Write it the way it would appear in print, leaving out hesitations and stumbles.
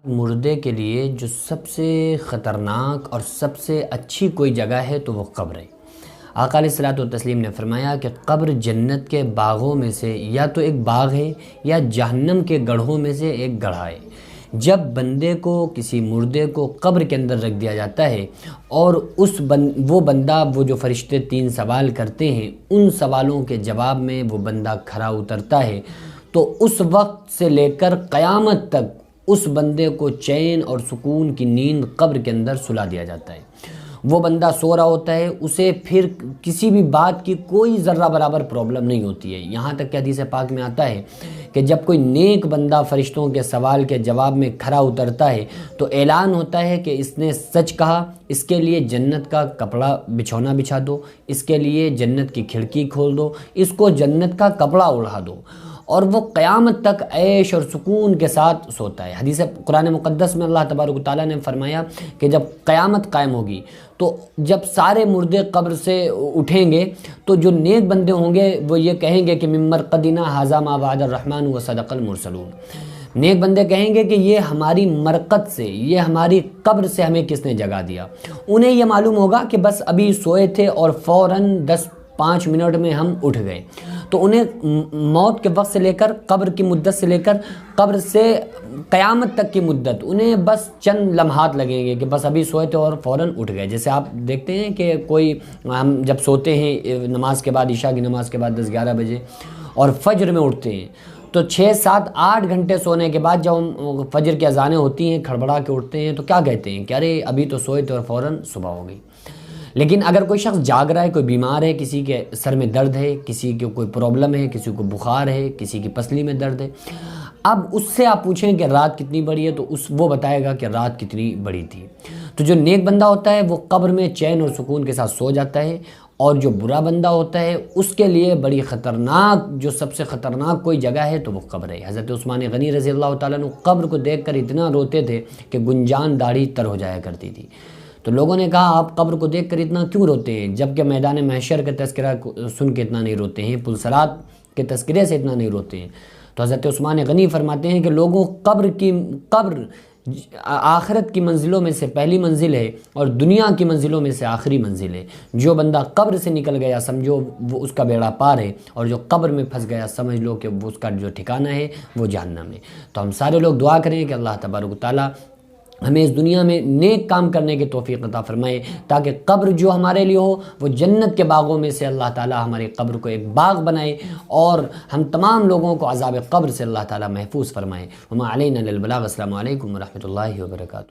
مردے کے لیے جو سب سے خطرناک اور سب سے اچھی کوئی جگہ ہے تو وہ قبر ہے۔ آقا علیہ الصلوۃ والتسلیم نے فرمایا کہ قبر جنت کے باغوں میں سے یا تو ایک باغ ہے یا جہنم کے گڑھوں میں سے ایک گڑھا ہے۔ جب بندے کو کسی مردے کو قبر کے اندر رکھ دیا جاتا ہے اور وہ بندہ وہ جو فرشتے 3 سوال کرتے ہیں ان سوالوں کے جواب میں وہ بندہ کھرا اترتا ہے تو اس وقت سے لے کر قیامت تک اس بندے کو چین اور سکون کی نیند قبر کے اندر سلا دیا جاتا ہے۔ وہ بندہ سو رہا ہوتا ہے، اسے پھر کسی بھی بات کی کوئی ذرہ برابر پرابلم نہیں ہوتی ہے۔ یہاں تک کہ حدیث پاک میں آتا ہے کہ جب کوئی نیک بندہ فرشتوں کے سوال کے جواب میں کھرا اترتا ہے تو اعلان ہوتا ہے کہ اس نے سچ کہا، اس کے لیے جنت کا کپڑا بچھونا بچھا دو، اس کے لیے جنت کی کھڑکی کھول دو، اس کو جنت کا کپڑا اڑا دو، اور وہ قیامت تک عیش اور سکون کے ساتھ سوتا ہے۔ حدیث قرآن مقدس میں اللہ تبارک و تعالیٰ نے فرمایا کہ جب قیامت قائم ہوگی تو جب سارے مردے قبر سے اٹھیں گے تو جو نیک بندے ہوں گے وہ یہ کہیں گے کہ من مرقدنا ھذا ما وعد الرحمن وصدق المرسلون۔ نیک بندے کہیں گے کہ یہ ہماری مرقد سے، یہ ہماری قبر سے ہمیں کس نے جگا دیا۔ انہیں یہ معلوم ہوگا کہ بس ابھی سوئے تھے اور فوراً 10-5 منٹ میں ہم اٹھ گئے، تو انہیں موت کے وقت سے لے کر قبر کی مدت سے لے کر قبر سے قیامت تک کی مدت انہیں بس چند لمحات لگیں گے کہ بس ابھی سوئے تھے اور فوراً اٹھ گئے۔ جیسے آپ دیکھتے ہیں کہ ہم جب سوتے ہیں نماز کے بعد، عشاء کی نماز کے بعد 10-11 بجے اور فجر میں اٹھتے ہیں تو 6-7-8 گھنٹے سونے کے بعد جب ہم فجر کی اذانیں ہوتی ہیں کھڑبڑا کے اٹھتے ہیں تو کیا کہتے ہیں کہ ارے ابھی تو سوئے تھے اور فوراً صبح ہو گئی۔ لیکن اگر کوئی شخص جاگ رہا ہے، کوئی بیمار ہے، کسی کے سر میں درد ہے، کسی کے کوئی پرابلم ہے، کسی کو بخار ہے، کسی کی پسلی میں درد ہے، اب اس سے آپ پوچھیں کہ رات کتنی بڑی ہے تو وہ بتائے گا کہ رات کتنی بڑی تھی۔ تو جو نیک بندہ ہوتا ہے وہ قبر میں چین اور سکون کے ساتھ سو جاتا ہے، اور جو برا بندہ ہوتا ہے اس کے لیے بڑی خطرناک، جو سب سے خطرناک کوئی جگہ ہے تو وہ قبر ہے۔ حضرت عثمان غنی رضی اللہ تعالیٰ عنہ قبر کو دیکھ کر اتنا روتے تھے کہ گنجان داڑھی تر ہو جایا کرتی تھی۔ تو لوگوں نے کہا آپ قبر کو دیکھ کر اتنا کیوں روتے ہیں، جبکہ میدان محشر کا تذکرہ سن کے اتنا نہیں روتے ہیں، پلسرات کے تذکرے سے اتنا نہیں روتے ہیں۔ تو حضرت عثمان غنی فرماتے ہیں کہ لوگوں قبر آخرت کی منزلوں میں سے پہلی منزل ہے اور دنیا کی منزلوں میں سے آخری منزل ہے۔ جو بندہ قبر سے نکل گیا سمجھو وہ اس کا بیڑا پار ہے، اور جو قبر میں پھنس گیا سمجھ لو کہ وہ اس کا جو ٹھکانہ ہے وہ جہنم ہے۔ تو ہم سارے لوگ دعا کریں کہ اللہ تبارک و تعالیٰ ہمیں اس دنیا میں نیک کام کرنے کی توفیق عطا فرمائے، تاکہ قبر جو ہمارے لیے ہو وہ جنت کے باغوں میں سے اللہ تعالیٰ ہماری قبر کو ایک باغ بنائے، اور ہم تمام لوگوں کو عذاب قبر سے اللہ تعالیٰ محفوظ فرمائے۔ وما علینا الا البلاغ۔ السلام علیکم ورحمۃ اللہ وبرکاتہ۔